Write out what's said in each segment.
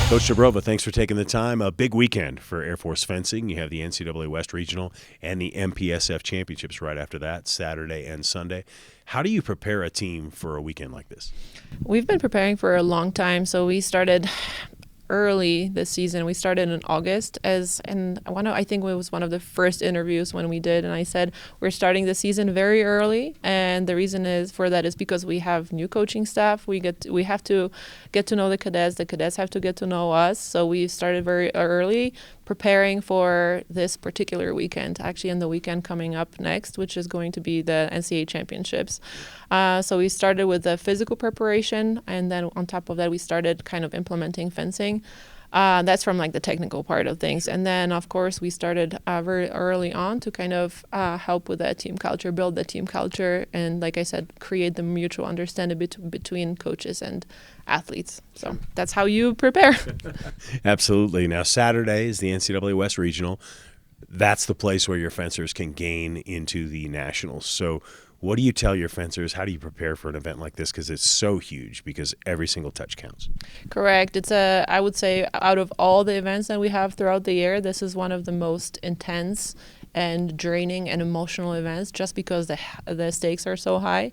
Coach Dabrowa, thanks for taking the time. A big weekend for Air Force fencing. You have the NCAA West Regional and the MPSF Championships right after that, Saturday and Sunday. How do you prepare a team for a weekend like this? We've been preparing for a long time, so we started early this season. We started in August I think it was one of the first interviews when we did, and I said we're starting the season very early, and the reason is because we have new coaching staff. We have to get to know the cadets have to get to know us. So we started very early preparing for this particular weekend, actually, and the weekend coming up next, which is going to be the NCAA championships. So we started with the physical preparation, and then on top of that, we started kind of implementing fencing. That's from like the technical part of things. And then, of course, we started very early on to kind of help with that team culture, build the team culture, and like I said, create the mutual understanding between coaches and athletes. So that's how you prepare. Absolutely. Now, Saturday is the NCAA West Regional. That's the place where your fencers can gain into the nationals. So what do you tell your fencers? How do you prepare for an event like this? Because it's so huge, because every single touch counts. Correct. I would say, out of all the events that we have throughout the year, this is one of the most intense and draining and emotional events, just because the stakes are so high.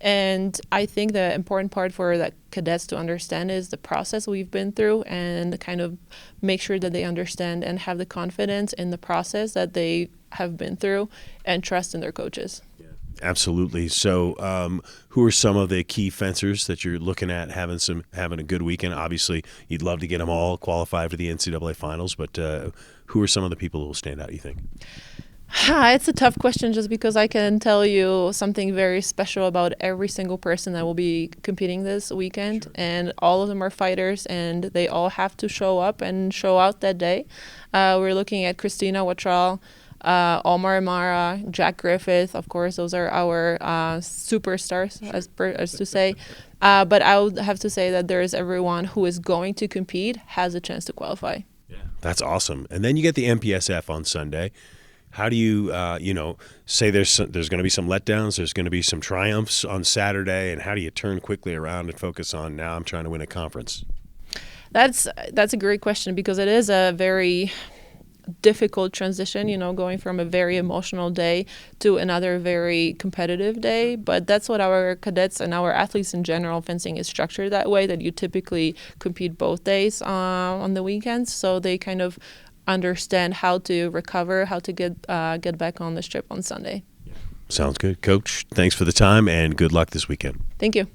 And I think the important part for the cadets to understand is the process we've been through, and kind of make sure that they understand and have the confidence in the process that they have been through, and trust in their coaches. Absolutely. So who are some of the key fencers that you're looking at having a good weekend? Obviously, you'd love to get them all qualified for the NCAA finals, but who are some of the people who will stand out, you think? It's a tough question, just because I can tell you something very special about every single person that will be competing this weekend. Sure. And all of them are fighters, and they all have to show up and show out that day. We're looking at Christina Watrall, Omar Amara, Jack Griffith. Of course, those are our superstars, as to say. But I would have to say that there is everyone who is going to compete has a chance to qualify. Yeah, that's awesome. And then you get the MPSF on Sunday. How do you, say there's going to be some letdowns, there's going to be some triumphs on Saturday, and how do you turn quickly around and focus on, now I'm trying to win a conference? That's a great question, because it is a very difficult transition, going from a very emotional day to another very competitive day. But that's what our cadets and our athletes in general, fencing is structured that way, that you typically compete both days on the weekends. So they kind of understand how to recover, how to get back on the strip on Sunday. Sounds good. Coach, thanks for the time, and good luck this weekend. Thank you.